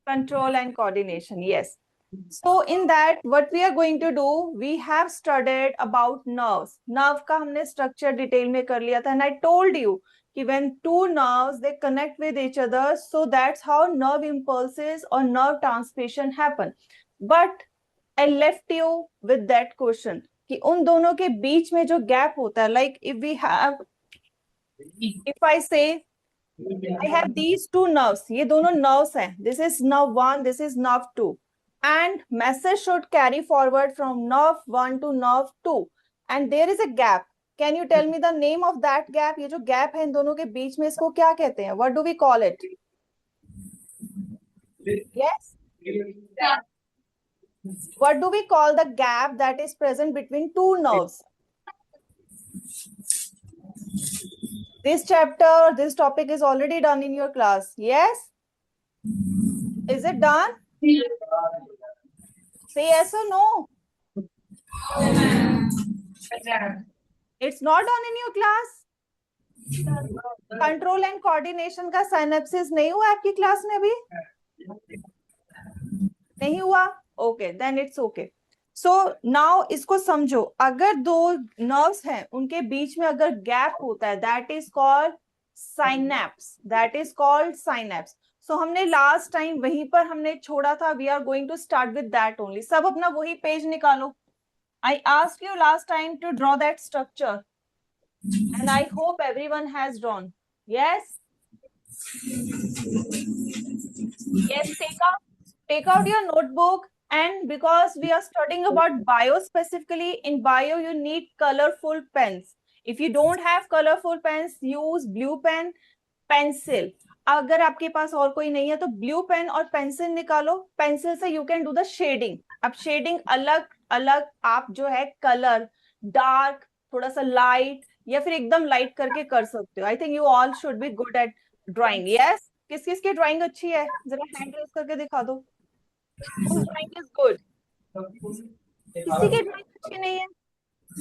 Control and coordination, yes. So in that, what we are going to do, we have studied about nerves. Nerve का हमने structure detail में कर लिया था, and I told you कि when two nerves they connect with each other, so that's how nerve impulses or nerve transmission happen. But I left you with that question कि उन दोनों के बीच में जो gap होता है, like if I say I have these two nerves, ये दोनों nerves हैं. This is nerve 1, this is nerve 2. And message should carry forward from nerve 1 to nerve 2. And there is a gap. Can you tell me the name of that gap? ये जो gap है इन दोनों के बीच में, इसको क्या कहते हैं? What do we call it? Yes? What do we call the gap that is present between two nerves? This chapter, this topic is already done in your class. Yes? Is it done? Say yes or no. It's not done in your class. Control and coordination का synapses नहीं हुआ आपकी class में अभी? नहीं हुआ? Okay, then it's okay. So now इसको समझो, अगर दो nerves हैं उनके बीच में अगर gap होता है, that is called synapse. That is called synapse. So हमने last time वहीं पर हमने छोड़ा था. We are going to start with that only. सब अपना वही पेज निकालो. I asked you last time to draw that structure, and I hope everyone has drawn. Yes. Yes. Take out your notebook. And because we are studying about bio specifically, in bio you need colorful pens. If you don't have colorful pens, use blue pen, pencil. अगर आपके पास और कोई नहीं है तो blue pen और pencil निकालो. Pencil से you can do the shading. अब शेडिंग अलग अलग आप जो है कलर डार्क, थोड़ा सा लाइट या फिर एकदम लाइट करके कर सकते हो. आई think you all should be good at drawing. Yes, किस किस की ड्राइंग अच्छी है जरा हैंड रेज करके दिखा दो. Drawing is good. किसी की ड्राइंग अच्छी नहीं है?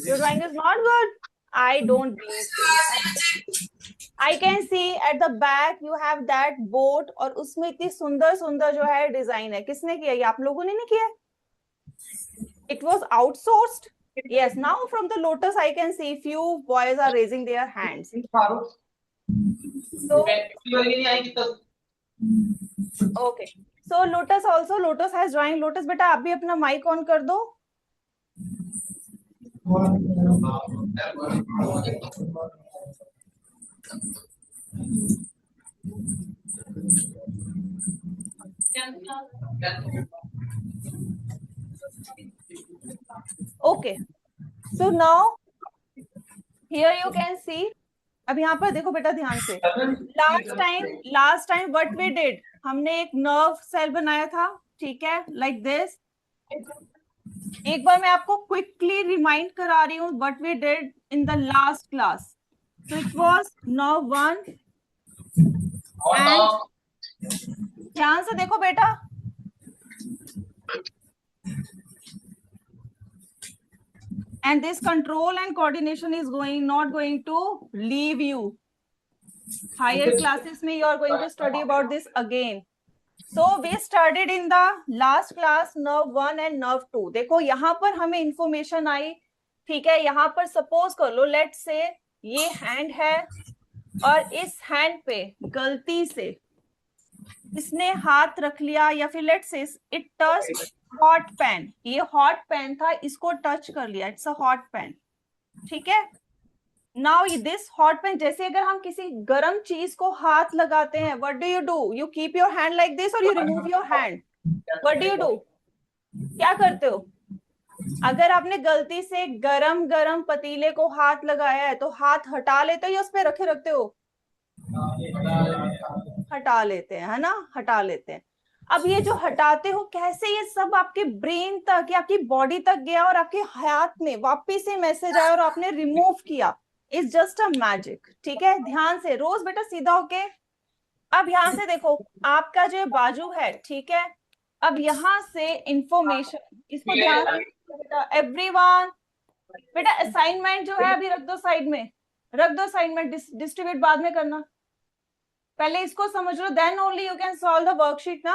Your drawing is not good. I don't believe. I can see at the back you have that boat और उसमें इतनी सुंदर सुंदर जो है डिजाइन है. किसने किया? ये आप लोगों ने नहीं किया? It was outsourced. Yes. Now from the Lotus I can see few boys are raising their hands. So okay. So Lotus also, Lotus has drawing. Lotus बेटा आप भी अपना माइक ऑन कर दो. Okay. So now here you can see. अब यहाँ पर देखो बेटा ध्यान से. Last time what we did, हमने एक nerve cell बनाया था. ठीक है, like this. एक बार मैं आपको quickly remind करा रही हूँ what we did in the last class. So it was nerve 1 and ध्यान से देखो बेटा. And this control and coordination is not going to leave you. Higher classes में you are going to study about this again. So we studied in the last class nerve 1 and nerve 2. देखो यहाँ पर हमें information आई. ठीक है, यहाँ पर suppose कर लो, let's say ये hand है और इस hand पे गलती से इसने हाथ रख लिया या फिर let's say it touched hot pan. ये hot pan था, इसको touch कर लिया. It's a hot pan. ठीक है. Now this hot pan, जैसे अगर हम किसी गर्म चीज को हाथ लगाते हैं, what do you do? You keep your hand like this or you remove your hand? What do you do? क्या करते हो? अगर आपने गलती से गरम गरम पतीले को हाथ लगाया है तो हाथ हटा लेते हो या उस पर रखे रखते हो? हटा लेते हैं, है ना? हटा लेते हैं. अब ये जो हटाते हो, कैसे ये सब आपके ब्रेन तक या आपकी बॉडी तक गया और आपके हाथ में वापिस से मैसेज आया और आपने रिमूव किया. It's just a magic. ठीक है, ध्यान से. रोज बेटा सीधा होके. अब यहाँ से देखो आपका जो बाजू है. ठीक है, अब यहाँ से इंफॉर्मेशन, इसको ध्यान से बेटा. एवरीवन बेटा असाइनमेंट जो है अभी रख दो साइड में. रख दो असाइनमेंट, डिस्ट्रीब्यूट बाद में करना. पहले इसको समझ लो, then only you can solve the worksheet ना।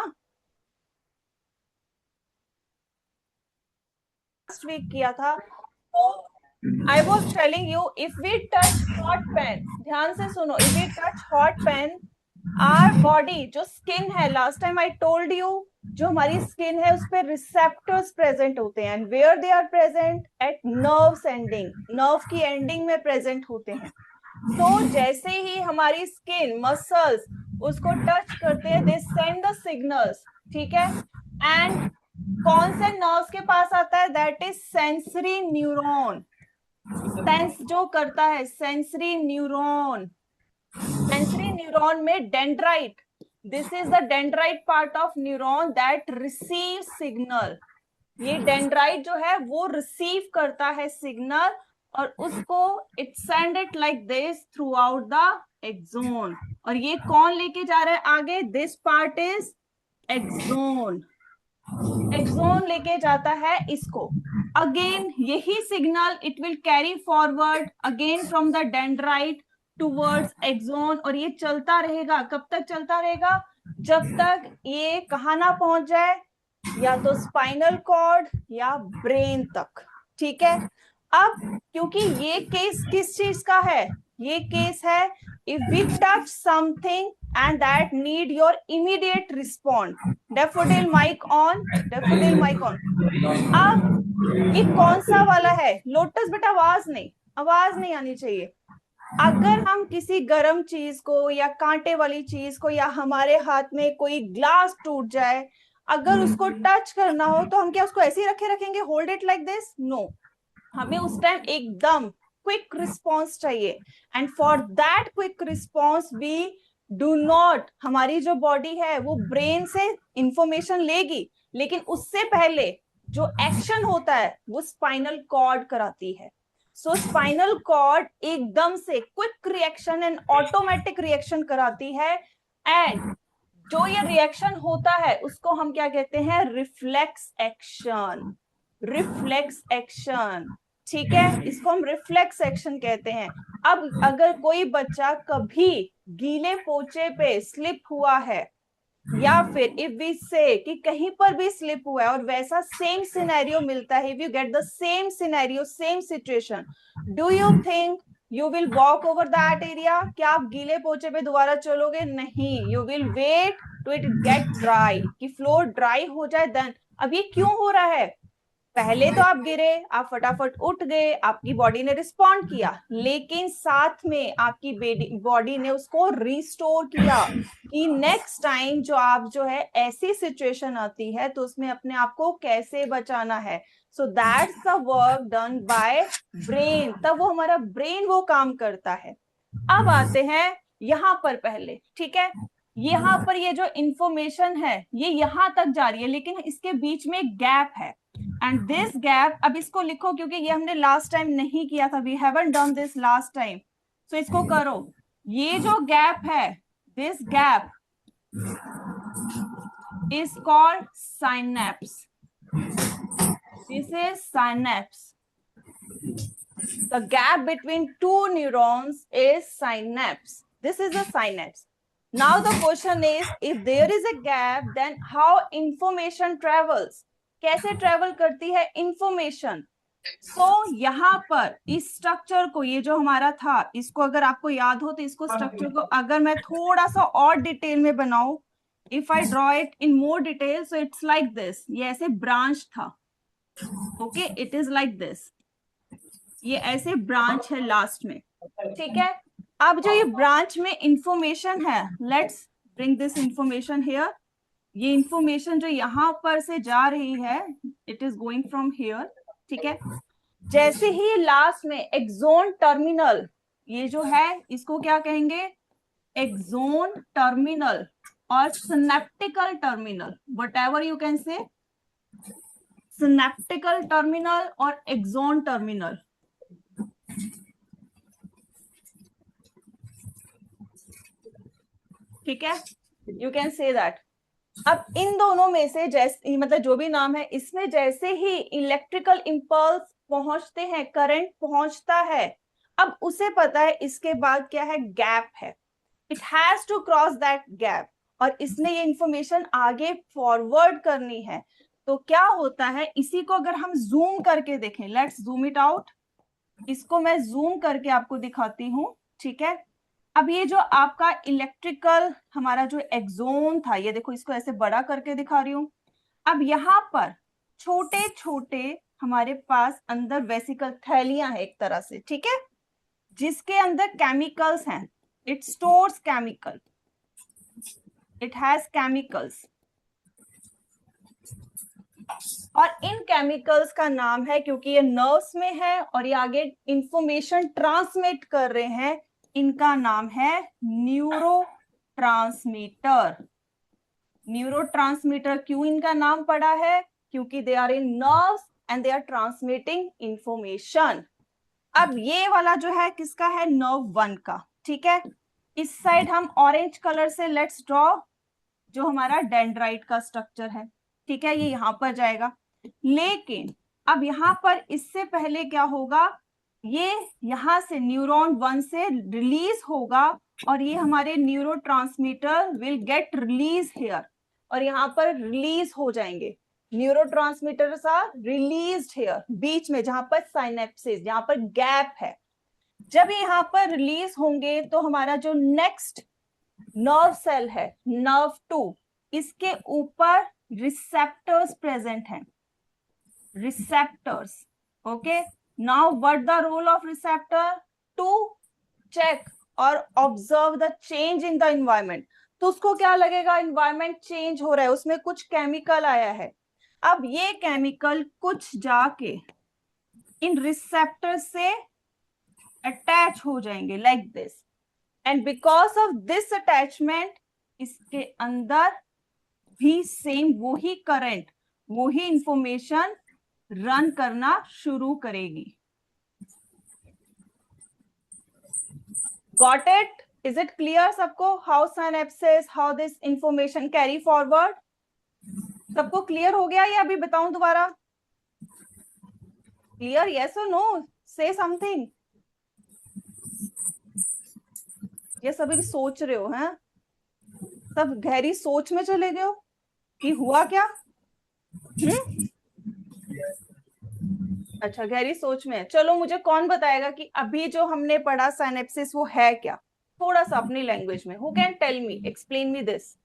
लास्ट वीक किया था, तो I was telling you if we touch hot pan, ध्यान से सुनो, if we touch hot pan, our body जो स्किन है, last time I told you, जो हमारी स्किन है उस पर रिसेप्टर्स प्रेजेंट होते हैं, and where they are present, at nerves ending, nerve की एंडिंग में प्रेजेंट होते हैं। तो जैसे ही हमारी स्किन मसल्स उसको टच करते हैं, दे सेंड द सिग्नल्स, ठीक है। एंड कौन से नर्व्स के पास आता है, that is sensory neuron, sense जो करता है, सेंसरी न्यूरॉन, सेंसरी न्यूरॉन में dendrite, this is the dendrite part of neuron that receive signal, ये डेंड्राइट जो है वो रिसीव करता है सिग्नल, और उसको it send it like this throughout the axon, और ये कौन लेके जा रहा है आगे, this part is axon, axon लेके जाता है इसको, अगेन यही signal it will carry forward again from the dendrite towards axon, और ये चलता रहेगा, कब तक चलता रहेगा, जब तक ये कहाँ ना पहुंच जाए, या तो स्पाइनल कॉर्ड या ब्रेन तक, ठीक है। अब क्योंकि ये केस किस चीज का है, ये केस है if we touch something and that need your immediate respond, daffodil mic on, daffodil mic on. अब ये कौन सा वाला है, लोटस बेटा आवाज नहीं आनी चाहिए। अगर हम किसी गर्म चीज को या कांटे वाली चीज को, या हमारे हाथ में कोई ग्लास टूट जाए, अगर उसको टच करना हो तो हम क्या उसको ऐसे ही रखेंगे, hold it like this, no, हमें उस टाइम एकदम क्विक रिस्पॉन्स चाहिए, and for that quick response we do not, हमारी जो बॉडी है वो ब्रेन से इंफॉर्मेशन लेगी, लेकिन उससे पहले जो एक्शन होता है वो स्पाइनल कॉर्ड कराती है। सो स्पाइनल कॉर्ड एकदम से quick reaction and automatic reaction कराती है, एंड जो ये रिएक्शन होता है उसको हम क्या कहते हैं, रिफ्लेक्स एक्शन, रिफ्लेक्स एक्शन, ठीक है, इसको हम रिफ्लेक्स एक्शन कहते हैं। अब अगर कोई बच्चा कभी गीले पोचे पे स्लिप हुआ है, या फिर इफ वी से कि कहीं पर भी स्लिप हुआ है और वैसा सेम सिनेरियो मिलता है, if you get the same scenario, same situation, do you think you will walk over that area, क्या आप गीले पोचे पे दोबारा चलोगे, नहीं, you will wait to it get dry, कि फ्लोर ड्राई हो जाए, देन। अब ये क्यों हो रहा है, पहले तो आप गिरे, आप फटाफट उठ गए, आपकी बॉडी ने रिस्पॉन्ड किया, लेकिन साथ में आपकी बॉडी ने उसको रिस्टोर किया, कि नेक्स्ट टाइम जो आप जो है ऐसी सिचुएशन आती है तो उसमें अपने आप को कैसे बचाना है। So that's the work done by brain, तब वो हमारा ब्रेन वो काम करता है। अब आते हैं यहां पर पहले, ठीक है, यहाँ पर ये जो इंफॉर्मेशन है ये यहां तक जा रही है, लेकिन इसके बीच में गैप है, एंड दिस गैप, अब इसको लिखो क्योंकि ये हमने लास्ट टाइम नहीं किया था, we haven't done this last time, so इसको करो, ये जो गैप है, this gap is called synapse, this is synapse, the gap between two neurons is synapse, this is a synapse. Now the question is, if there is a gap, then how information travels, कैसे travel करती है information. सो यहाँ पर इस structure को, ये जो हमारा था, इसको अगर आपको याद हो तो इसको स्ट्रक्चर को अगर मैं थोड़ा सा और डिटेल में बनाऊं, if I draw it in more detail, so it's like this, ये ऐसे ब्रांच था, okay, it is like this, ये ऐसे ब्रांच है लास्ट में, ठीक है। अब जो ये ब्रांच में इंफॉर्मेशन है, let's bring this information here, ये इंफॉर्मेशन जो यहाँ पर से जा रही है, it is going from here, ठीक है। जैसे ही लास्ट में एक्सोन टर्मिनल, ये जो है इसको क्या कहेंगे, एक्सोन टर्मिनल और synaptical terminal, whatever you can say, synaptical terminal और एक्सोन टर्मिनल, ठीक है, यू कैन से दैट। अब इन दोनों में से जैसे, मतलब जो भी नाम है, इसमें जैसे ही इलेक्ट्रिकल इंपल्स पहुंचते हैं, करंट पहुंचता है, अब उसे पता है इसके बाद क्या है, गैप है, it has to cross that gap, और इसने ये इंफॉर्मेशन आगे फॉरवर्ड करनी है। तो क्या होता है, इसी को अगर हम जूम करके देखें, लेट्स जूम इट आउट, इसको मैं जूम करके आपको दिखाती हूँ, ठीक है। अब ये जो आपका इलेक्ट्रिकल हमारा जो एक्सोन था, ये देखो, इसको ऐसे बड़ा करके दिखा रही हूं। अब यहाँ पर छोटे छोटे हमारे पास अंदर वेसिकल थैलियां है एक तरह से, ठीक है, जिसके अंदर केमिकल्स हैं। It stores chemical, it has chemicals, और इन केमिकल्स का नाम है, क्योंकि ये नर्व्स में है और ये आगे इंफॉर्मेशन ट्रांसमिट कर रहे हैं, इनका नाम है न्यूरोट्रांसमीटर। न्यूरोट्रांसमीटर क्यों इनका नाम पड़ा है, क्योंकि they are in nerves and they are transmitting information. अब ये वाला जो है किसका है, नर्व 1 का, ठीक है। इस साइड हम ऑरेंज कलर से लेट्स ड्रॉ जो हमारा डेंड्राइट का स्ट्रक्चर है, ठीक है, ये यहां पर जाएगा। लेकिन अब यहां पर इससे पहले क्या होगा, ये यहां से न्यूरॉन 1 से रिलीज होगा, और ये हमारे neurotransmitter will get release here, और यहां पर रिलीज हो जाएंगे। न्यूरोट्रांसमीटर्स आर रिलीज्ड हियर, बीच में जहां पर साइनेप्सिस, जहां पर गैप है। जब ये यहां पर रिलीज होंगे तो हमारा जो नेक्स्ट नर्व सेल है, नर्व 2, इसके ऊपर रिसेप्टर्स प्रेजेंट हैं, receptors. Okay, now what the role of receptor, to check और observe the change in the environment. तो उसको क्या लगेगा, एनवायरमेंट चेंज हो रहा है, उसमें कुछ केमिकल आया है। अब ये केमिकल कुछ जाके इन रिसेप्टर से अटैच हो जाएंगे like this, and because of this attachment इसके अंदर भी सेम वही करंट, वही इंफॉर्मेशन रन करना शुरू करेगी। Got it? Is it clear सबको, how synapsis, how this information carry forward? सबको क्लियर हो गया या अभी बताऊं दोबारा? क्लियर, यस और नो, से समथिंग। ये सभी भी सोच रहे हो, हैं सब गहरी सोच में चले गए हो कि हुआ क्या? अच्छा, गहरी सोच में है। चलो मुझे कौन बताएगा कि अभी जो हमने पढ़ा साइनेप्सिस वो है क्या, थोड़ा सा अपनी लैंग्वेज में। Who can tell me, explain me this?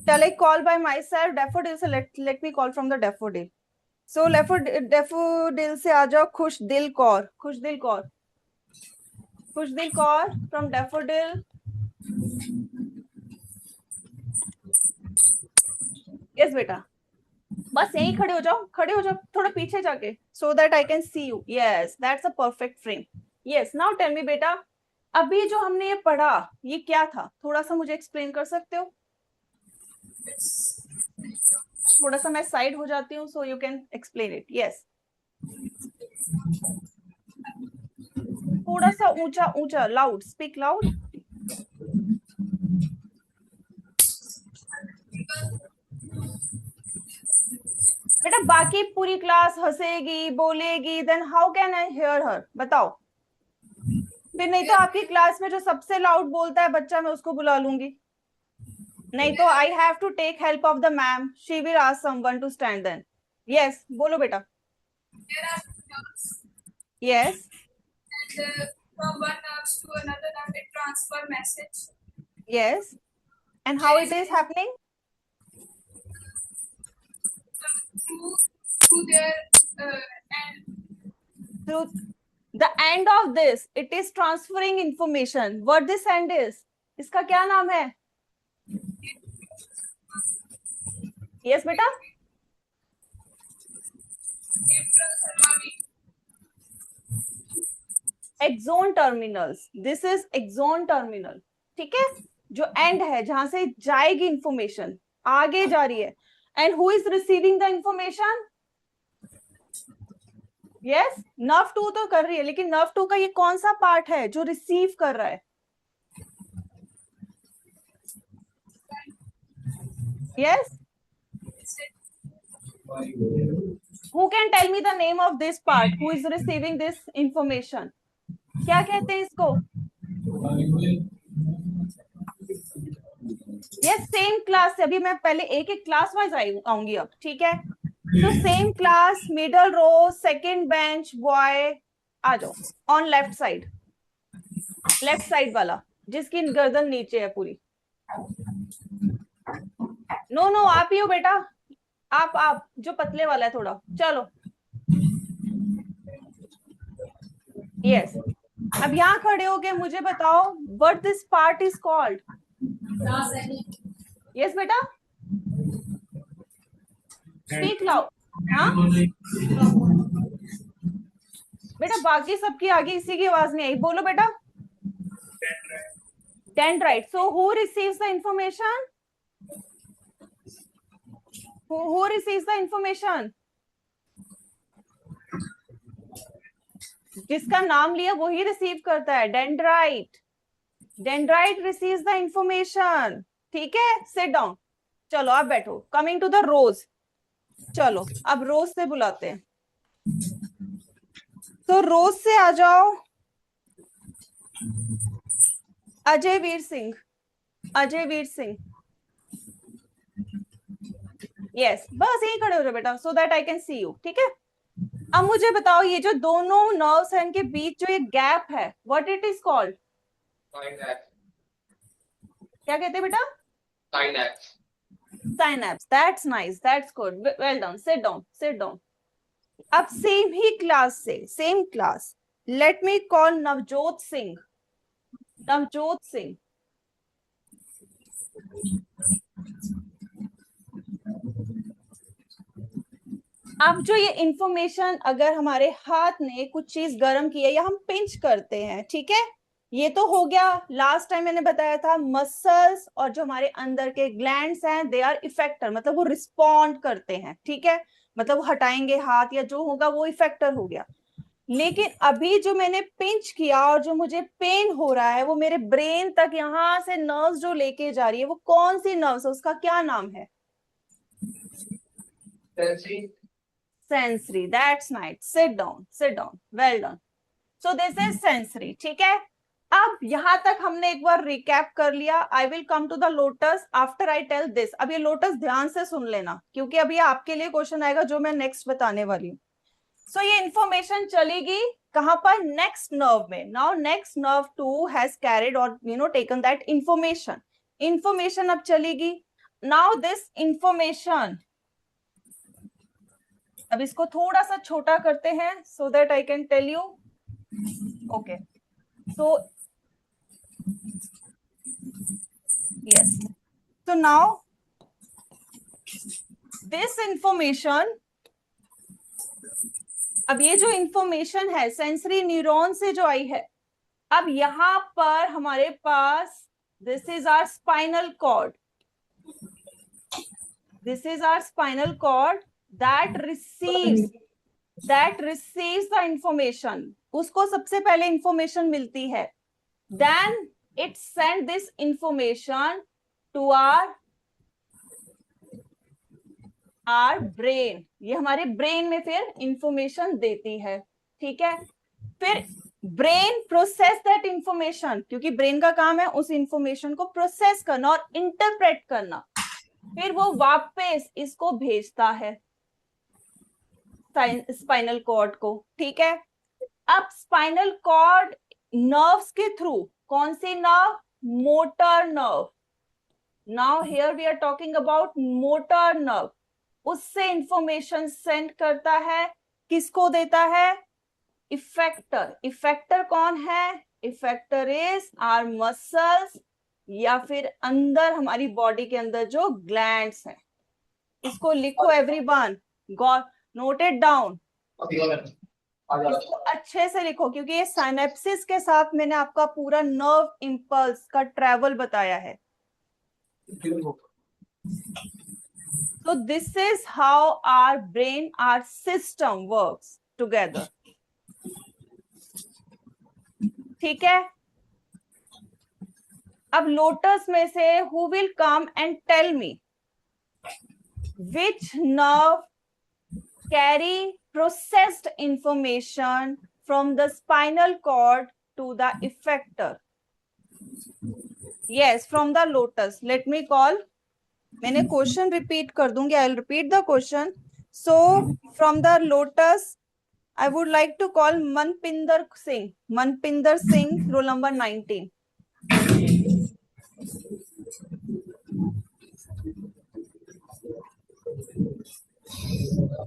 Shall I call by myself? Daffodil से let me call from the daffodil. So daffodil से आ जाओ खुशदिल कौर, खुशदिल कौर, खुशदिल कौर from daffodil. Yes बेटा, बस यहीं खड़े हो जाओ, खड़े हो जाओ थोड़ा पीछे जाके, so that I can see you. Yes, that's a perfect frame. Yes, now tell me बेटा, अभी जो हमने ये पढ़ा ये क्या था, थोड़ा सा मुझे एक्सप्लेन कर सकते हो? थोड़ा सा मैं साइड हो जाती हूँ so you can explain it. Yes, थोड़ा सा ऊंचा ऊंचा, लाउड, स्पीक लाउड। बेटा बाकी पूरी क्लास हंसेगी बोलेगी, then how can I hear her, बताओ। फिर नहीं तो आपकी क्लास में जो सबसे लाउड बोलता है बच्चा, मैं उसको बुला लूंगी, नहीं तो I have to take help of the ma'am, she will ask someone to stand then. Yes बोलो बेटा। Yes, from one nurse to another nurse, it transfer message. yes, and how it is happening? To their end. Through the end of this, it is transferring information. What this end is, इसका क्या नाम है? Yes बेटा, axon terminals, this is axon terminal, ठीक है, जो and है जहां से जाएगी इंफॉर्मेशन, आगे जा रही है। And who is receiving the information? Yes, nerve 2 तो कर रही है, लेकिन नर्व 2 का ये कौन सा पार्ट है जो रिसीव कर रहा है? Yes, who can tell me the name of this part, who is receiving this information? क्या कहते हैं इसको? यस सेम क्लास से, अभी मैं पहले एक एक क्लास वाइज आऊंगी अब, ठीक है। तो same class, middle row, second bench, boy, आ जाओ on left side, left side वाला जिसकी गर्दन नीचे है पूरी। नो नो आप ही हो बेटा, आप जो पतले वाला है थोड़ा, चलो यस। अब यहाँ खड़े हो के मुझे बताओ what this part is called. Yes बेटा, स्पीक लाउड। हाँ बेटा, बाकी सबकी आगे इसी की आवाज नहीं आई, बोलो बेटा। Dendrite. So who receives the information? Who receives the information? जिसका नाम लिया वही रिसीव करता है, dendrite. Dendrite receives the information, ठीक है। सिट डाउन, चलो आप बैठो। कमिंग टू द रोज, चलो अब रोज से बुलाते हैं। तो रोज से आ जाओ अजय वीर सिंह, अजय वीर सिंह। यस बस यही खड़े हो जाओ बेटा, सो that I can see you, ठीक है। अब मुझे बताओ ये जो दोनों नर्व्स हैं इनके बीच जो ये गैप है, व्हाट इट इज कॉल्ड? क्या कहते हैं बेटा? Synapse. Synapse. That's nice. That's good. Well done. Sit down. Sit down. अब सेम ही क्लास से, same class, let me call Navjot Singh. Navjot Singh, अब जो ये इंफॉर्मेशन अगर हमारे हाथ ने कुछ चीज गर्म की है या हम पिंच करते हैं, ठीक है, ये तो हो गया। लास्ट टाइम मैंने बताया था मसल्स और जो हमारे अंदर के ग्लैंड्स हैं दे आर इफेक्टर, मतलब वो रिस्पॉन्ड करते हैं, ठीक है, मतलब वो हटाएंगे हाथ या जो होगा वो इफेक्टर हो गया। लेकिन अभी जो मैंने पिंच किया और जो मुझे पेन हो रहा है वो मेरे ब्रेन तक यहाँ से नर्व्स जो लेके जा रही है, वो कौन सी नर्व्स है, उसका क्या नाम है? Sensory. Sensory. That's nice, sit down, sit down, well done. So this is sensory, ठीक है। अब यहां तक हमने एक बार रिकैप कर लिया। I will come to the lotus after I tell this. अब ये लोटस ध्यान से सुन लेना क्योंकि अभी आपके लिए क्वेश्चन आएगा जो मैं नेक्स्ट बताने वाली हूँ। सो ये इंफॉर्मेशन चलेगी कहां पर? नेक्स्ट नर्व में। Now next nerve to has carried और टेकन दैट इंफॉर्मेशन। इंफॉर्मेशन अब चलेगी। नाउ दिस इंफॉर्मेशन, अब इसको थोड़ा सा छोटा करते हैं so that I can tell you. Okay, so yes, so now this information, अब ये जो इंफॉर्मेशन है सेंसरी न्यूरॉन से जो आई है, अब यहां पर हमारे पास this is our spinal cord, this is our spinal cord that receives the information. उसको सबसे पहले इंफॉर्मेशन मिलती है, then it send this information to our brain. ये हमारे ब्रेन में फिर इंफॉर्मेशन देती है, ठीक है। फिर ब्रेन प्रोसेस दैट इंफॉर्मेशन, क्योंकि ब्रेन का काम है उस इंफॉर्मेशन को प्रोसेस करना और इंटरप्रेट करना। फिर वो वापस इसको भेजता है स्पाइनल कॉर्ड को, ठीक है। अब स्पाइनल कॉर्ड नर्व्स के थ्रू, कौन सी nerve? Motor nerve. Now here we are talking about motor nerve. उससे इंफॉर्मेशन सेंड करता है, किसको देता है? इफेक्टर। इफेक्टर कौन है? इफेक्टर इज आवर मसल्स या फिर अंदर हमारी बॉडी के अंदर जो ग्लैंड्स हैं। इसको लिखो everyone, got note it down. इसको अच्छे से लिखो क्योंकि ये साइनेप्सिस के साथ मैंने आपका पूरा नर्व इंपल्स का ट्रेवल बताया है। So this is how our brain, our system works together. ठीक है। अब लोटस में से who will come and tell me which nerve carry processed information from the spinal cord to the effector? Yes, from the lotus. Let me call. मैंने question repeat कर दूंगी. I will repeat the question. So from the lotus I would like to call Manpinder Singh. Manpinder Singh, roll number 19.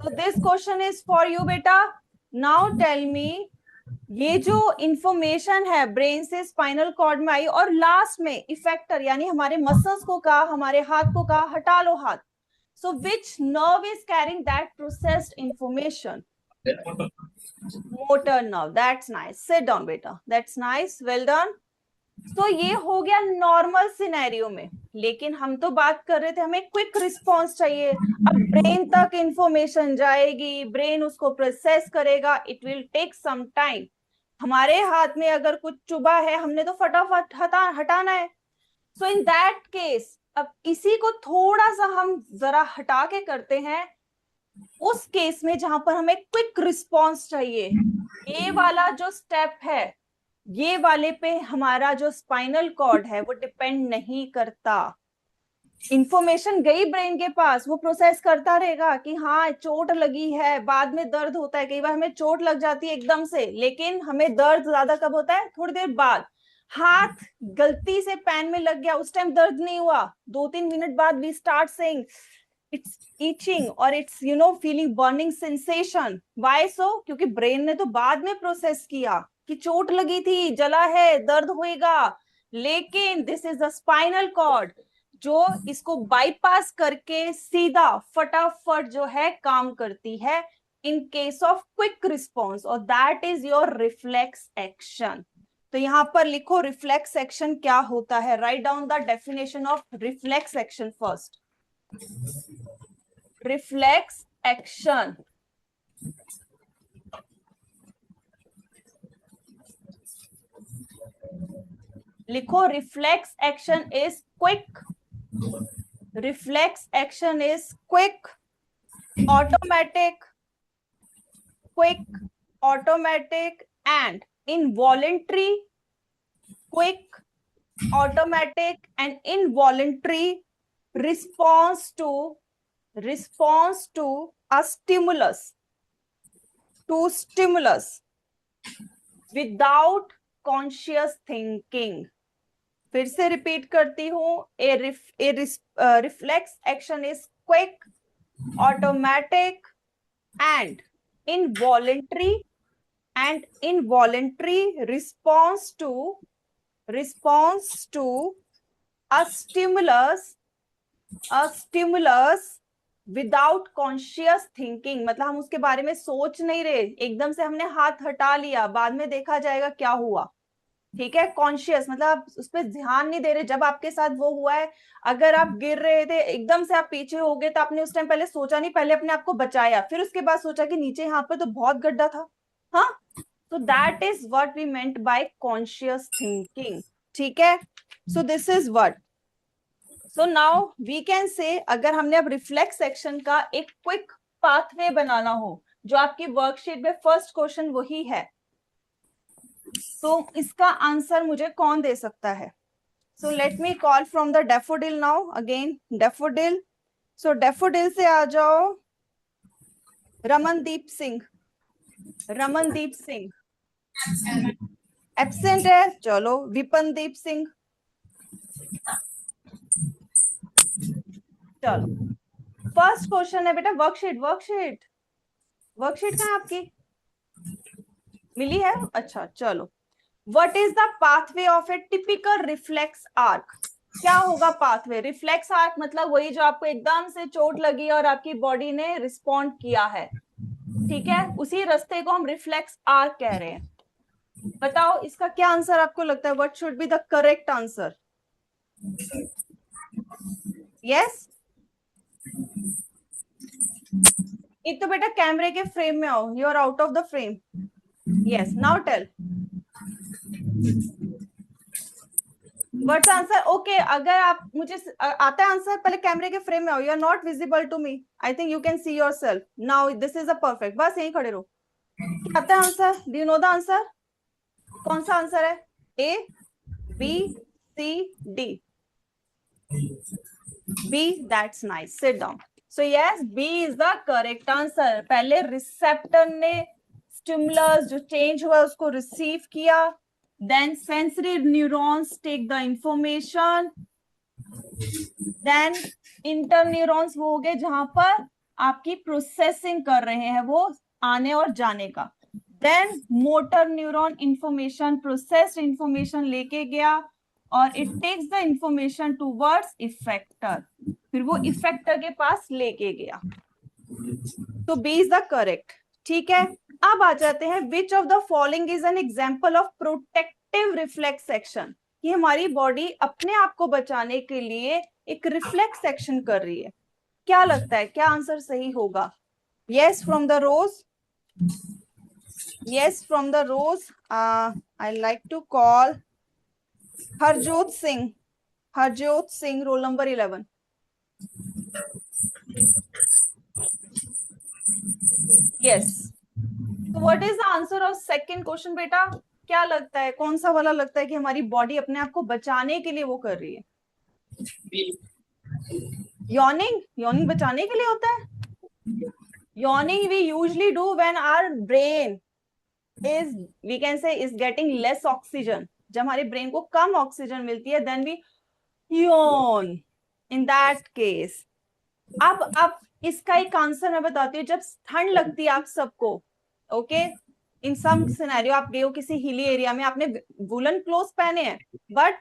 So this question is for you, beta. Now tell me, ये जो information है brain से spinal cord में आई और last में effector यानी हमारे muscles को कहा, हमारे हाथ को कहा हटा लो हाथ. So which nerve is carrying that processed information? Motor nerve. That's nice. Sit down, beta. That's nice. Well done. तो ये हो गया नॉर्मल सिनेरियो में, लेकिन हम तो बात कर रहे थे हमें क्विक रिस्पॉन्स चाहिए. अब ब्रेन तक इंफॉर्मेशन जाएगी, ब्रेन उसको प्रोसेस करेगा, it will take some time. हमारे हाथ में अगर कुछ चुभा है हमने तो फटाफट हटाना है. सो इन दैट केस अब इसी को थोड़ा सा हम जरा हटा के करते हैं. उस केस में जहां पर हमें क्विक रिस्पॉन्स चाहिए, ये वाला जो स्टेप है, ये वाले पे हमारा जो स्पाइनल कॉर्ड है वो डिपेंड नहीं करता. इंफॉर्मेशन गई ब्रेन के पास, वो प्रोसेस करता रहेगा कि हाँ चोट लगी है, बाद में दर्द होता है. कई बार हमें चोट लग जाती है एकदम से, लेकिन हमें दर्द ज्यादा कब होता है? थोड़ी देर बाद. हाथ गलती से पैन में लग गया, उस टाइम दर्द नहीं हुआ. 2-3 मिनट बाद we start saying it's itching or it's feeling burning sensation. Why so? क्योंकि ब्रेन ने तो बाद में प्रोसेस किया कि चोट लगी थी, जला है, दर्द होएगा. लेकिन this is the spinal cord जो इसको बाईपास करके सीधा फटाफट जो है काम करती है in case of quick response, और that is your reflex action. तो यहां पर लिखो रिफ्लेक्स एक्शन क्या होता है. Right down the definition of reflex action first. Reflex action. लिखो reflex action is quick. Reflex action is quick, automatic, and involuntary. Quick, automatic, and involuntary response to a stimulus without conscious thinking. फिर से repeat करती हूं. Reflex action is quick, automatic and involuntary response to a stimulus without conscious thinking. मतलब हम उसके बारे में सोच नहीं रहे, एकदम से हमने हाथ हटा लिया, बाद में देखा जाएगा क्या हुआ. ठीक है. कॉन्शियस मतलब आप उस पर ध्यान नहीं दे रहे. जब आपके साथ वो हुआ है, अगर आप गिर रहे थे, एकदम से आप पीछे हो गए, तो आपने उस टाइम पहले सोचा नहीं, पहले अपने आप को बचाया, फिर उसके बाद सोचा कि नीचे यहाँ पे तो बहुत गड्ढा था. हाँ, so that is what we meant by conscious thinking. ठीक है. So this is what. So now we can say, अगर हमने अब रिफ्लेक्स एक्शन का एक क्विक पाथवे बनाना हो, जो आपकी वर्कशीट में फर्स्ट क्वेश्चन वही है, तो इसका आंसर मुझे कौन दे सकता है? So let me call from the daffodil now. Again daffodil. So daffodil से आ जाओ रमनदीप सिंह. रमनदीप सिंह एब्सेंट है. चलो विपनदीप सिंह. चलो फर्स्ट क्वेश्चन है बेटा. वर्कशीट कहाँ आपकी मिली है? अच्छा चलो. What is the pathway of A typical reflex arc? क्या होगा पाथवे? रिफ्लेक्स आर्क मतलब वही जो आपको एकदम से चोट लगी और आपकी बॉडी ने रिस्पॉन्ड किया है. ठीक है, उसी रास्ते को हम रिफ्लेक्स आर्क कह रहे हैं. बताओ इसका क्या आंसर आपको लगता है? What should be the correct answer? Yes. एक तो बेटा कैमरे के फ्रेम में आओ. You are out of the frame. Yes, now tell what's answer. Okay, अगर आप मुझे आता है आंसर, पहले कैमरे के फ्रेम में आओ. You are not visible to me. I think you can see yourself now. This is a perfect. बस यहीं खड़े रहो. आता है answer? Do you know the answer? कौन सा आंसर है? A, B, C, D? B, that's nice. Sit down. So yes, B is the correct answer. पहले receptor ने stimulus जो change हुआ उसको receive किया, then sensory neurons take the information, then interneurons वो हो गए जहां पर आपकी प्रोसेसिंग कर रहे हैं वो आने और जाने का, then motor neuron information processed information लेके गया और it takes the information towards effector, फिर वो effector के पास लेके गया. तो B is the correct. ठीक है, अब आ जाते हैं which of the following is an example of protective reflex action, कि हमारी बॉडी अपने आप को बचाने के लिए एक रिफ्लेक्स एक्शन कर रही है. क्या लगता है क्या आंसर सही होगा? Yes from the rows. Yes from the rows. I like to call Harjot Singh. Harjot Singh, roll number 11. Yes. So what is the answer of second question बेटा? क्या लगता है कौन सा वाला लगता है कि हमारी बॉडी अपने आप को बचाने के लिए वो कर रही है? Yawning? Yawning बचाने के लिए होता है? Yawning we usually do when our brain is, we can say, is getting less oxygen. जब हमारे ब्रेन को कम ऑक्सीजन मिलती है then we yawn. In that case. अब इसका एक आंसर मैं बताती हूँ. जब ठंड लगती है आप सबको, ओके, इन सम सिनेरियो आप गए हो किसी हिली एरिया में, आपने वुलन क्लोथ पहने हैं बट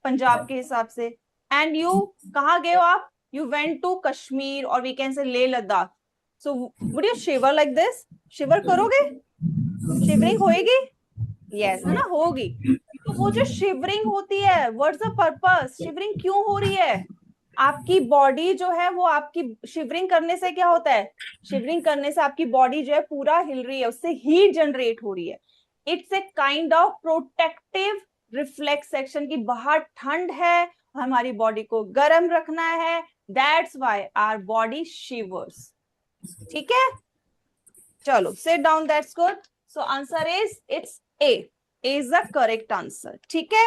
पंजाब के हिसाब से, एंड यू कहाँ गए हो आप? यू वेंट टू कश्मीर और we can say Leh Ladakh. So would you shiver like this? Shiver करोगे? शिवरिंग होएगी? यस, है ना, होगी. तो वो जो शिवरिंग होती है, व्हाट्स द पर्पस? शिवरिंग क्यों हो रही है? आपकी बॉडी जो है वो आपकी शिवरिंग करने से क्या होता है? शिवरिंग करने से आपकी बॉडी जो है पूरा हिल रही है, उससे हीट जनरेट हो रही है. It's a kind of protective reflex action की बाहर ठंड है, हमारी बॉडी को गर्म रखना है, that's why our body shivers. ठीक है, चलो sit down, that's good. So answer is it's A. A is the correct answer. ठीक है,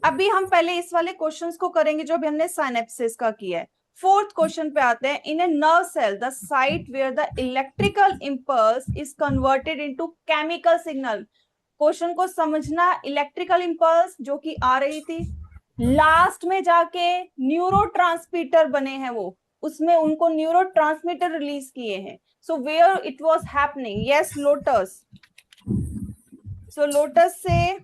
अभी हम पहले इस वाले क्वेश्चंस को करेंगे जो अभी हमने साइनेप्सिस का किया है. फोर्थ क्वेश्चन पे आते हैं. In a nerve cell the site where the electrical impulse is converted into chemical signal. Question को समझना, इलेक्ट्रिकल इंपल्स जो कि आ रही थी लास्ट में जाके न्यूरोट्रांसमीटर बने हैं, वो उसमें उनको न्यूरोट्रांसमीटर रिलीज किए हैं. So where it was happening? Yes, lotus. So lotus से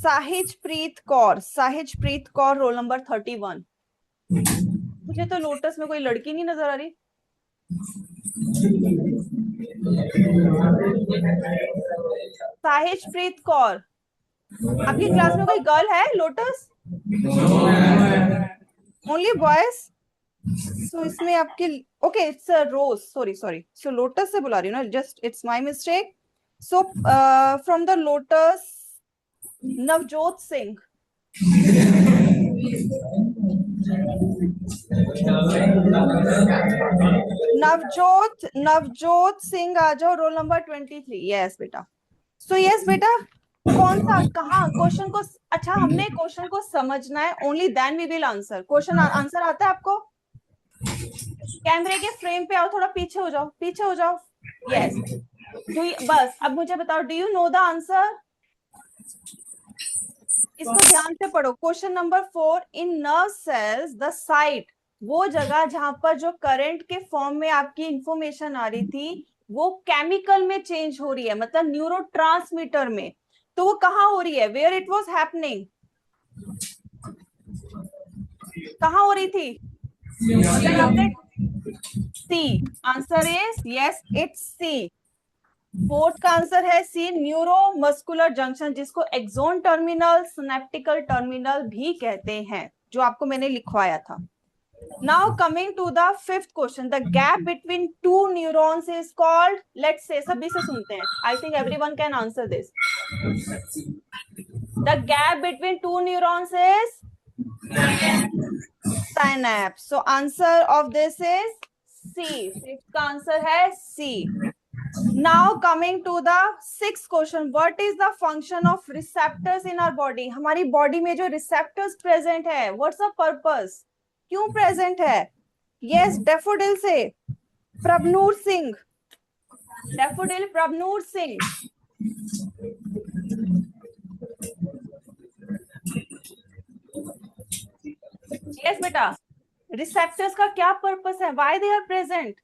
साहिजप्रीत कौर. Sahijpreet Kaur, roll number 31. मुझे तो लोटस में कोई लड़की नहीं नजर आ रही. साहिजप्रीत कौर, आपकी क्लास में कोई गर्ल है? Lotus only boys. सो इसमें आपकी okay, it's rose. Sorry. So lotus से बुला रही हूँ ना, just it's my mistake. So from the lotus, Navjot Singh. Navjot Singh आ जाओ, रोल नंबर 23. यस बेटा. सो यस बेटा, कौन सा कहाँ क्वेश्चन को? अच्छा, हमने क्वेश्चन को समझना है, only then we will answer. Question answer आता है आपको? कैमरे के फ्रेम पे आओ, थोड़ा पीछे हो जाओ, पीछे हो जाओ. यस, बस अब मुझे बताओ, do you know the answer? इसको ध्यान से पढ़ो. Question number 4. In nerve cells the site, वो जगह जहां पर जो करंट के फॉर्म में आपकी इंफॉर्मेशन आ रही थी वो केमिकल में चेंज हो रही है, मतलब न्यूरोट्रांसमीटर में. तो वो कहाँ हो रही है? Where it was happening? कहाँ हो रही थी? C. Answer is yes, it's C. Fourth का आंसर है सी, न्यूरोमस्कुलर जंक्शन, जिसको एक्सोन टर्मिनल, सिनेप्टिकल टर्मिनल भी कहते हैं, जो आपको मैंने लिखवाया था. Now coming to the fifth question. The gap between two neurons is called, let's say, सभी से सुनते हैं, I think everyone can answer this. The gap between two neurons is synapse. So answer of this is C. Fifth का answer है C. Now coming to the sixth question, what is the function of receptors in our body? हमारी body में जो receptors present है, what's the purpose? क्यों present है? Yes, daffodil से Prabhnoor Singh, daffodil Prabhnoor Singh. Yes बेटा, receptors का क्या purpose है? Why they are present?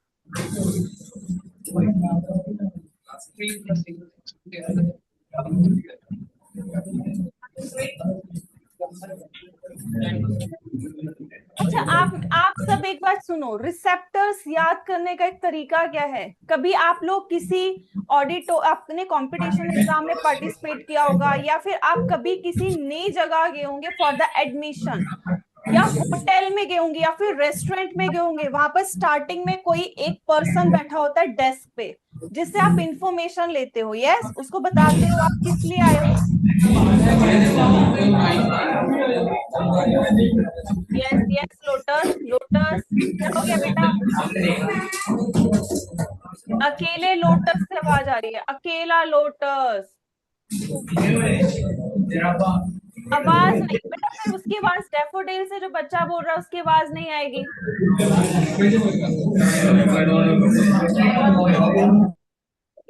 अच्छा, आप सब एक बात सुनो, रिसेप्टर्स याद करने का एक तरीका क्या है? कभी आप लोग किसी ऑडिट अपने कंपटीशन एग्जाम में पार्टिसिपेट किया होगा, या फिर आप कभी किसी नई जगह गए होंगे फॉर द एडमिशन, या होटल में गए होंगे, या फिर रेस्टोरेंट में गए होंगे. वहां पर स्टार्टिंग में कोई एक पर्सन बैठा होता है डेस्क पे, जिससे आप इंफॉर्मेशन लेते हो. यस, उसको बताते हो आप किस लिए आए हो. यस यस, लोटस लोटस, क्या हो गया बेटा? अकेले लोटस से आवाज आ रही है, अकेला लोटस. आवाज नहीं बेटा, फिर उसकी आवाज डैफोडिल से जो बच्चा बोल रहा है उसकी आवाज नहीं आएगी.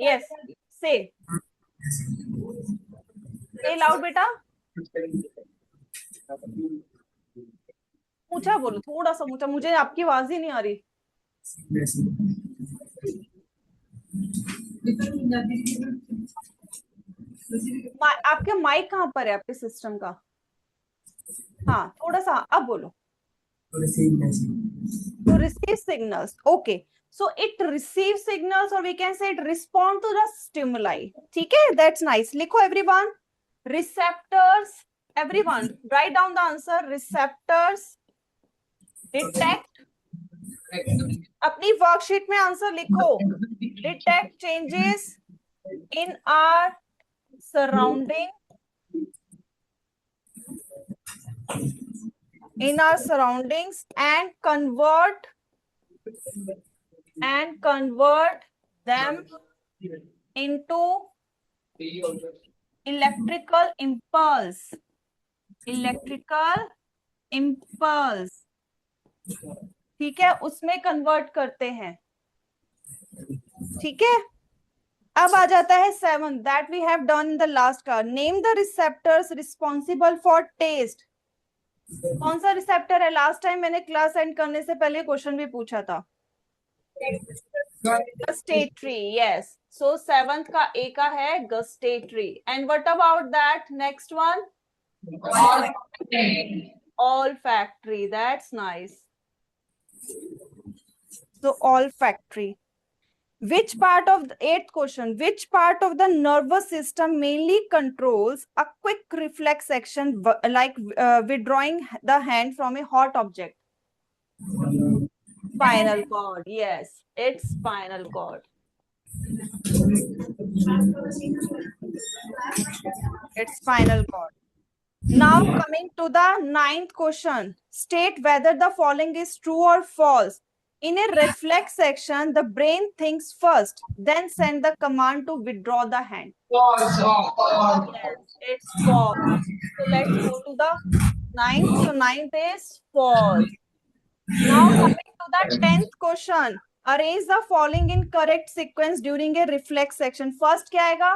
यस, से लाउड बेटा. ऊंचा बोलो, थोड़ा सा ऊंचा, मुझे आपकी आवाज ही नहीं आ रही. आपके माइक कहाँ पर है आपके सिस्टम का? हाँ, थोड़ा सा अब बोलो. To receive signals. Okay. So it receives signals, or we can say it respond to the stimuli. ठीक है, that's nice. लिखो everyone. Receptors. Everyone, write down the answer. Receptors detect. अपनी वर्कशीट में आंसर लिखो. Detect changes in our surrounding. In our surroundings, and convert them into electrical impulse. ठीक है, उसमें convert करते हैं. ठीक है, अब आ जाता है 7 that we have done in the last class. Name the receptors responsible for taste. कौन सा रिसेप्टर है? लास्ट टाइम मैंने क्लास एंड करने से पहले क्वेश्चन भी पूछा था. गस्टेटरी. यस, सो 7th का ए का है gustatory. And what about that next one? olfactory. That's nice. So olfactory. Which part of the 8th question, which part of the nervous system mainly controls a quick reflex action like withdrawing the hand from a hot object? Spinal cord. Yes, it's spinal cord. It's spinal cord. Now coming to the 9th question, state whether the following is true or false. In a reflex action, the brain thinks first, then send the command to withdraw the hand. False. Yes, it's false. So let's go to the 9th. So 9th is false. Now coming to the 10th question, arrange the following in correct sequence during a reflex action. First क्या आएगा?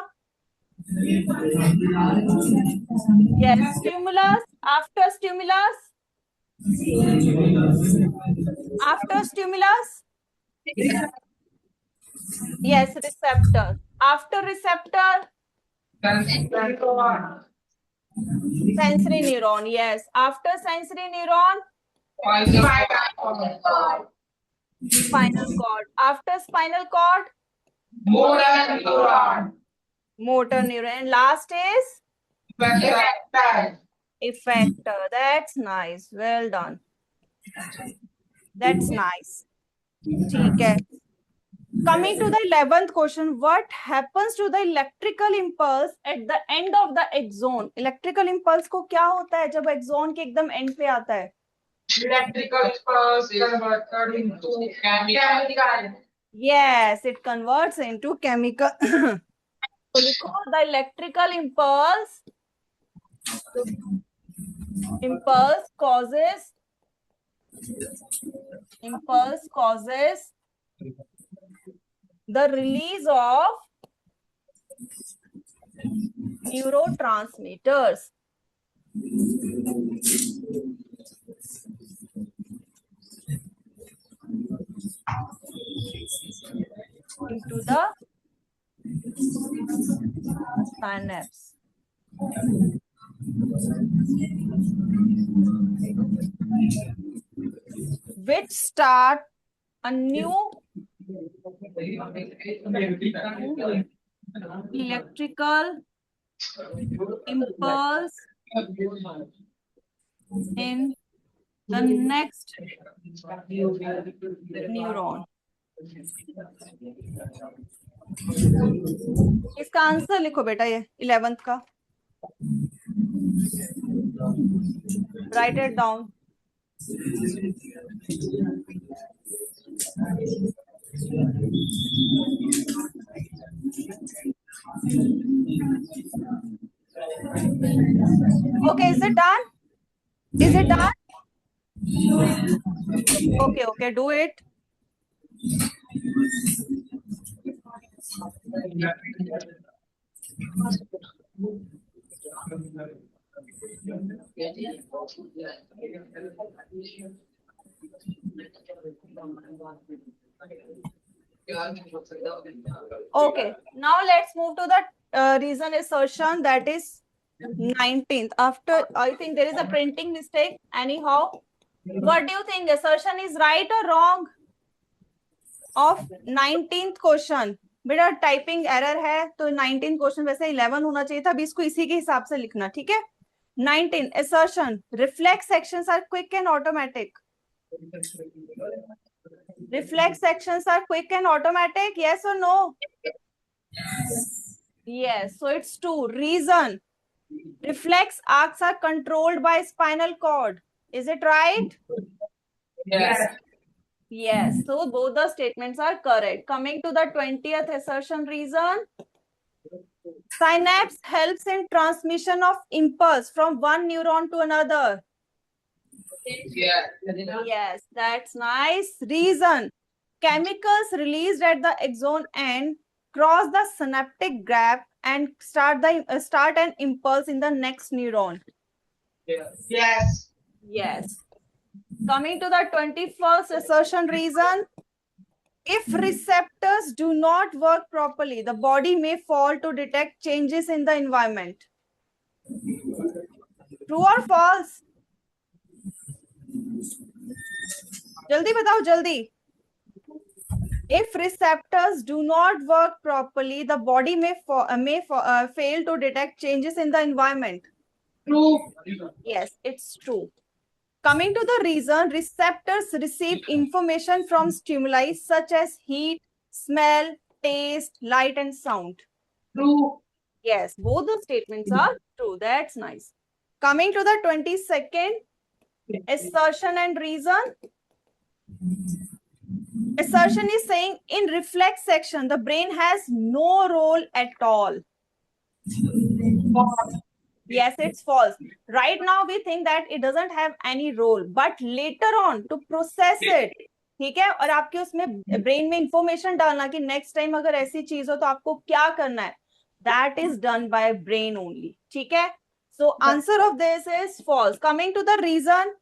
Yes, stimulus. After stimulus. After stimulus. Yes, receptor. After receptor. Sensory neuron. Yes. After sensory neuron. Spinal cord. After spinal cord. Motor neuron. Motor neuron. And last is effector. That's nice. Well done. That's nice. ठीक है. Coming to the 11th question, what happens to the electrical impulse at the end of the axon? Electrical impulse को क्या होता है जब axon के एकदम end पे आता है? Electrical impulse is converted into chemical Yes, it converts into chemical. So because the electrical impulse causes the release of neurotransmitters. Into the synapse. Which start a new electrical impulse in the next neuron. इसका answer लिखो बेटा, ये 11th का. Write it down. Okay, is it done? Is it done? Okay, do it. Okay, now let's move to the reason assertion, that is 19th. After, I think there is a printing mistake. Anyhow, what do you think? Assertion is right or wrong of 19th question? बेटा typing error है, तो 19th question वैसे 11 होना चाहिए था, अभी इसको इसी के हिसाब से लिखना, ठीक है? 19 assertion, reflex actions are quick and automatic. Reflex actions are quick and automatic, yes or no? Yes, so it's true. Reason, reflex arcs are controlled by spinal cord. Is it right? Yes. Yes, so both the statements are correct. Coming to the 20th assertion, reason, synapse helps in transmission of impulse from one neuron to another. Yes, that's nice. Reason, chemicals released at the axon end cross the synaptic gap and start an impulse in the next neuron. Yes. Yes. Coming to the 21st assertion, reason, if receptors do not work properly, the body may fail to detect changes in the environment. True or false? Jaldi batao, jaldi. If receptors do not work properly, the body may fail to detect changes in the environment. True. Yes, it's true. Coming to the reason, receptors receive information from stimuli such as heat, smell, taste, light, and sound. True. Yes, both the statements are true. That's nice. Coming to the 22nd assertion and reason. Assertion is saying in reflex action, the brain has no role at all. False. Yes, it's false. Right now we think that it doesn't have any role, but later on to process it, ठीक है, और आपके उसमें brain में information डालना कि next time अगर ऐसी चीज हो तो आपको क्या करना है, that is done by brain only. ठीक है, so answer of this is false. Coming to the reason,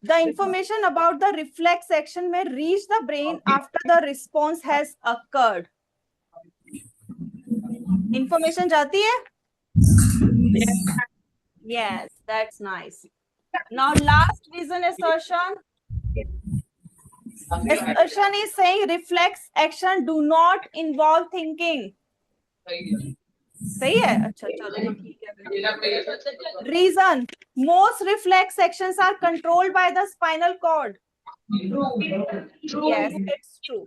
the information about the reflex action may reach the brain after the response has occurred. Information जाती है? Yes, that's nice. Now last reason assertion. Assertion is saying reflex action do not involve thinking. सही है? अच्छा चलो ठीक है. Reason, most reflex actions are controlled by the spinal cord. Yes, it's true.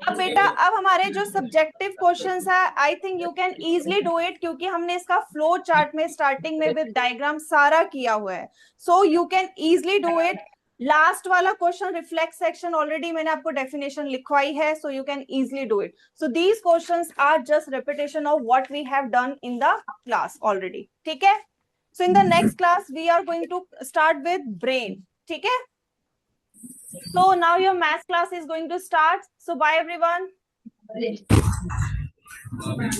अब बेटा, अब हमारे जो सब्जेक्टिव क्वेश्चंस है, I think you can easily do it, क्योंकि हमने इसका फ्लो चार्ट में स्टार्टिंग में विद डायग्राम सारा किया हुआ है, so you can easily do it. Last वाला क्वेश्चन रिफ्लेक्स सेक्शन ऑलरेडी मैंने आपको डेफिनेशन लिखवाई है, so you can easily do it. So these questions are just repetition of what we have done in the class already. ठीक है. So in the next class we are going to start with brain. ठीक है. So now your math class is going to start. So bye everyone.